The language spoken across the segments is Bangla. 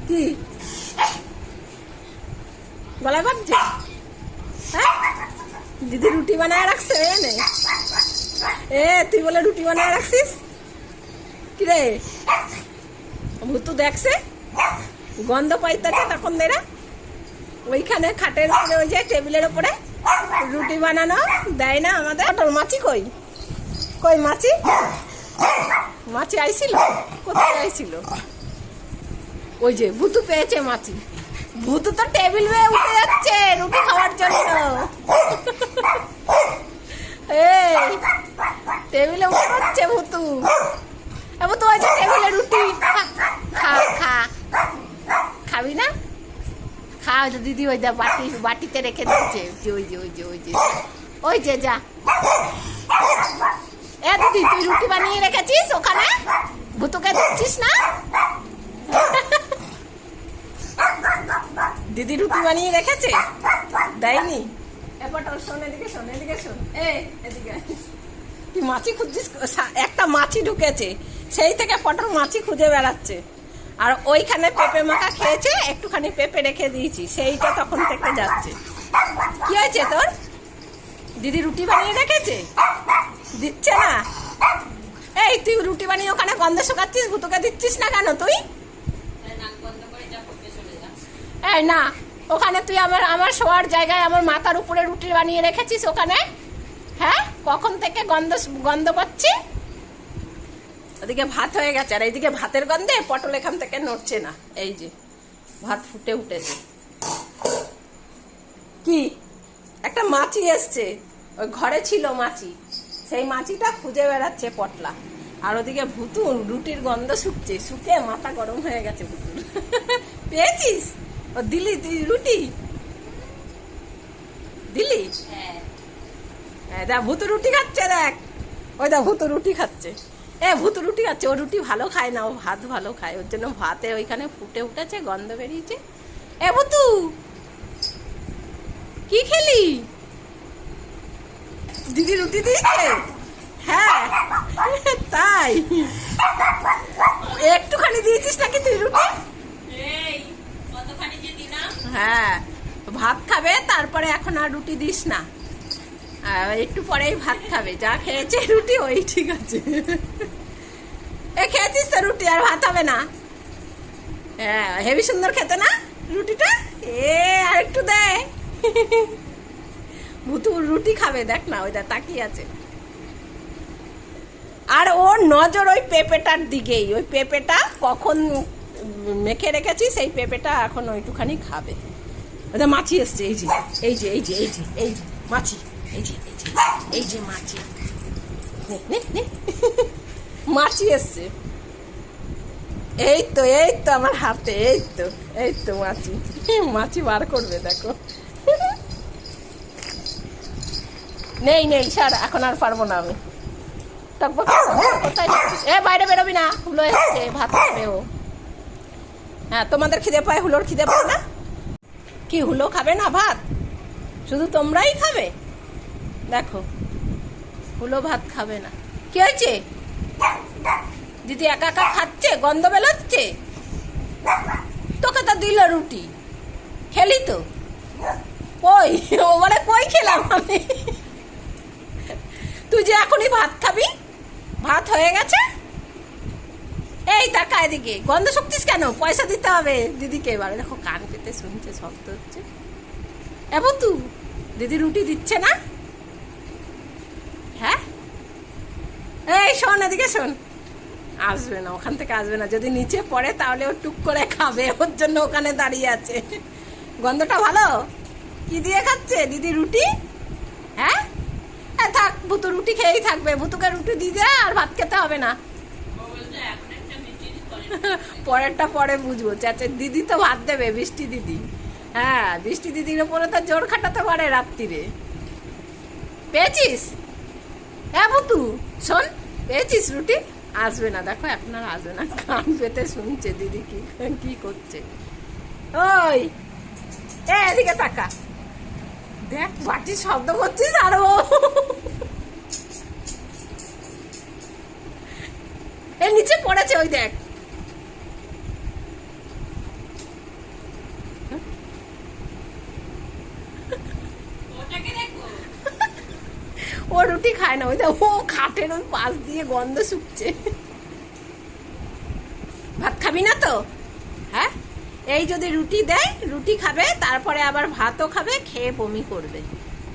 কি গলায় বাজছে? হ্যাঁ, দিদি রুটি বানায় রাখছে। এনে তুই বলে রুটি বানায় রাখছিস কিরে? ভুতু দেখছে, গন্ধ পাইতেছে তখন দেরা ওইখানে খাটের উপরে, ওই যে টেবিলের উপরে রুটি বানানো দেয় না আমাদের। পটল মাছি কই? কই মাছি? মাছি আইছিল? কোথায় আইছিল? ওই যে ভুতু পেয়েছে মাছি। ভুতু তো টেবিল বেয়ে উঠে যাচ্ছে রুটি খাওয়ার জন্য। এই টেবিলে উঠে যাচ্ছে ভুতু। ভুতু ওই যে টেবিলে রুটি খা খা, খাবি না? খা। ওই যে দিদি ওই দা বাটিতে রেখে দিচ্ছে। ওই যে ওই যে ওই যে ওই যে যা। দিদি তুই রুটি বানিয়ে রেখেছিস ওখানে, ভুতুকে দিচ্ছিস না? দিদি রুটি বানিয়ে রেখেছে, দেয়নি। পটল শোন, এদিকে শোন, এদিকে শোন। এদিকে তুই মাছি খুঁজছিস? একটা মাছি ঢুকেছে, সেই থেকে পটল মাছি খুঁজে বেড়াচ্ছে। আর ওইখানে পেঁপে মাখা খেয়েছে, একটুখানি পেঁপে রেখে দিয়েছি, সেইটা তখন থেকে যাচ্ছে। কি হয়েছে তোর? দিদি রুটি বানিয়ে রেখেছে, দিচ্ছে না। তুই রুটি বানিয়ে ওখানে গন্ধে শুকাচ্ছিস, ভুতুকে দিচ্ছিস না কেন তুই? না, ওখানে তুই আমার শোয়ার জায়গায় আমার মাথার উপরে রুটি বানিয়ে রেখেছিস ওখানে। হ্যাঁ, কখন থেকে গন্ধ পাচ্ছি। ওদিকে ভাত হয়ে গেছে, আর এইদিকে ভাতের গন্ধে পটল এখান থেকে নড়ছে না। এই যে ভাত ফুটে উঠেছে। কি একটা মাছি এসছে, ওই ঘরে ছিল মাছি, সেই মাছিটা খুঁজে বেড়াচ্ছে পটলা। আর ওদিকে ভুতু রুটির গন্ধ শুকছে, শুকে মাথা গরম হয়ে গেছে ভুতুর। পেয়েছিস? ও দিলি তুই রুটি? দিলি? হ্যাঁ, দেখ ভুতু রুটি খাচ্ছে, দেখ ওই দেখ ভুতু রুটি খাচ্ছে। ভুতু রুটি খাচ্ছে। ও রুটি ভালো খায় না, ও ভাত ভালো খায়, ওর জন্য ভাতে ওইখানে ফুটে উঠেছে, গন্ধ বেরিয়েছে। ভুতু কি খেলি? দিদি রুটি দিয়েছে? হ্যাঁ তাই, একটুখানি দিয়েছিস নাকি তুই রুটি? হ্যাঁ, ভাত খাবে, তারপরে এখন আর রুটি দিস না, একটু পরেই ভাত খাবে। যা খেয়েছে রুটি ওই ঠিক আছে। খেয়েছিস তো রুটি, আর ভাত হবে না? হ্যাঁ, হেবি সুন্দর খেতে না রুটিটা। আর একটু দে। ভুতু রুটি খাবে, দেখ না, ওই দেখ তাকিয়ে আছে। আর ওর নজর ওই পেঁপেটার দিকেই, ওই পেঁপেটা কখন মেখে রেখেছি, সেই পেঁপেটা এখন ওইটুখানি খাবে। ওটা মাছি এসছে, এই যে এই যে এই যে এই যে এই যে মাছি, এই যে এই যে এই যে মাছি, মাছি এসছে। এই তো আমার হাতে, এই তো মাছি, মাছি বার করবে দেখো। নেই স্যার, এখন আর পারবো না আমি। কোথায় যাচ্ছিস? বাইরে বেরোবি না, হুলো এসছে, ভাত খাবে ও। হ্যাঁ, তোমাদের খিদে পায়, হুলোর খিদে পায় না? কি হুলো খাবে না ভাত? শুধু তোমরাই খাবে? দেখো হুলো ভাত খাবে না। কি হয়েছে? দিদি একা একা খাচ্ছে, গন্ধ বেরোচ্ছে। তোকে তো দিল রুটি, খেলি তো? কই ও বলে কই খেলাম আমি? তুই যে এখনই ভাত খাবি, ভাত হয়ে গেছে। টাকা এদিকে, গন্ধ শুকছিস কেন? পয়সা দিতে হবে দিদিকে। এবারে দেখো কান পেতে শুনছে, শব্দ হচ্ছে। তু দিদি রুটি দিচ্ছে না? হ্যাঁ, শোন এদিকে শোন। আসবে না, ওখান থেকে আসবে না। যদি নিচে পড়ে তাহলে ও টুক করে খাবে, ওর জন্য ওখানে দাঁড়িয়ে আছে। গন্ধটা ভালো। কি দিয়ে খাচ্ছে দিদি রুটি? হ্যাঁ, থাক, ভুতু রুটি খেয়েই থাকবে। ভুতুকে রুটি দিয়ে দে, আর ভাত খেতে হবে না। পরেরটা পরে বুঝবো। চাচা দিদি তো ভাত দেবে, বৃষ্টি দিদি। হ্যাঁ, বৃষ্টি দিদির উপরে তো জোর খাটাতে পারে রাত্রিরে। পেয়েছিস? ভুতু শোন, পেয়েছিস রুটি? আসবে না, দেখো এখন আর আসবে না, কান পেতে শুনছে দিদি কি করছে। ওই এদিকে তাকা, দেখ বাটি শব্দ করছিস। আর ও নিচে পড়েছে, ওই দেখ। রুটি খায় না, ওই দেখো খাটের ওই পাশ দিয়ে গন্ধ শুকছে। ভাত খাবি না তো? হ্যাঁ, এই যদি রুটি দেয় রুটি খাবে, তারপরে আবার ভাতও খাবে, খেয়ে বমি করবে।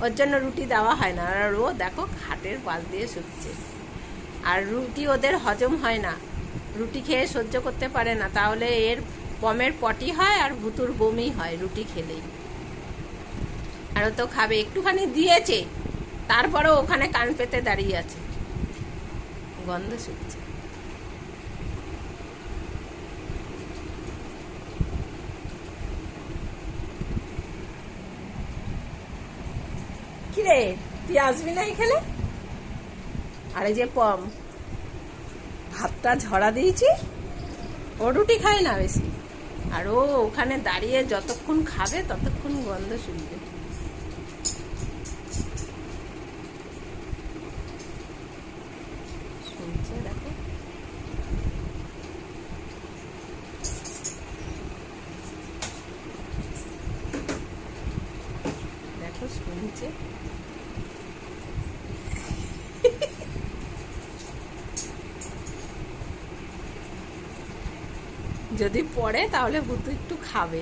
ওর জন্য রুটি দেওয়া হয় না। আর ও দেখো খাটের পাশ দিয়ে শুকছে। আর রুটি ওদের হজম হয় না, রুটি খেয়ে সহ্য করতে পারে না, তাহলে এর পমের পটি হয় আর ভুতুর বমি হয় রুটি খেলেই। আর ও তো খাবে, একটুখানি দিয়েছে, তারপরেও ওখানে কান পেতে দাঁড়িয়ে আছে, গন্ধ শুকছে। কিরে, তুই আসবি না এখানে? আরে যে পম, ভাতটা ঝরা দিয়েছি, ও রুটি খায় না বেশি, আর ও ওখানে দাঁড়িয়ে যতক্ষণ খাবে ততক্ষণ গন্ধ শুনবে। শুনছে, দেখো দেখো শুনছে। যদি পড়ে তাহলে ভুতু একটু খাবে।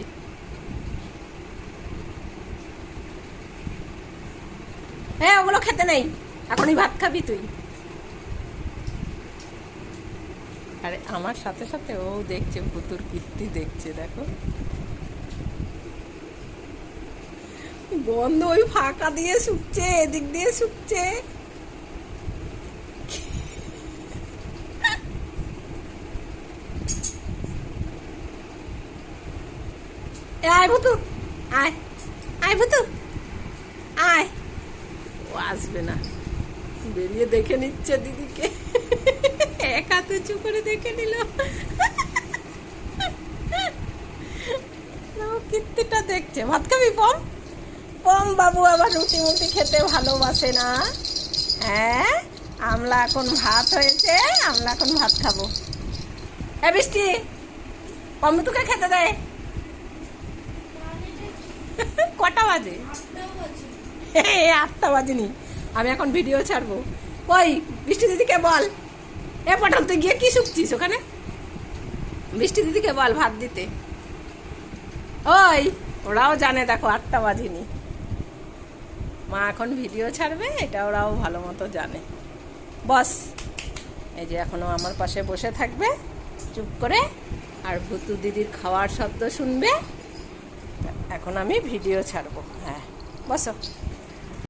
হ্যাঁ, ওগুলো খেতে নেই, এখনই ভাত খাবি তুই। আরে আমার সাথে সাথে ও দেখছে, ভুতুর কীর্তি দেখছে, দেখো গন্ধ ওই ফাঁকা দিয়ে শুকছে, এদিক দিয়ে শুকছে। আয় ভুতু, আয় আয় ভুতু আয়। ও আসবে না, বেরিয়ে দেখে নিচ্ছে দিদিকে, এক হাতে চুপ করে দেখে নিল। কীর্তিটা দেখছে। ভাত খাবি পম? পম বাবু আবার রুটি মুটি খেতে ভালোবাসে না। হ্যাঁ, আমরা এখন ভাত হয়েছে, আমরা এখন ভাত খাবো। এ বৃষ্টি, পম তোকে খেতে দেয়। কটা বাজে? 8টা বাজেনি, আমি এখন ভিডিও ছাড়বো। ওই বৃষ্টি দিদিকে বল, এ পটল তুই গিয়ে কি শুকছিস ওখানে? বৃষ্টি দিদিকে বল ভাত দিতে। ওই ওরাও জানে, দেখো 8টা বাজেনি, মা এখন ভিডিও ছাড়বে, এটা ওরাও ভালো মতো জানে। বস, এই যে এখনো আমার পাশে বসে থাকবে চুপ করে, আর ভুতু দিদির খাওয়ার শব্দ শুনবে। এখন আমি ভিডিও ছাড়বো। হ্যাঁ, বসো।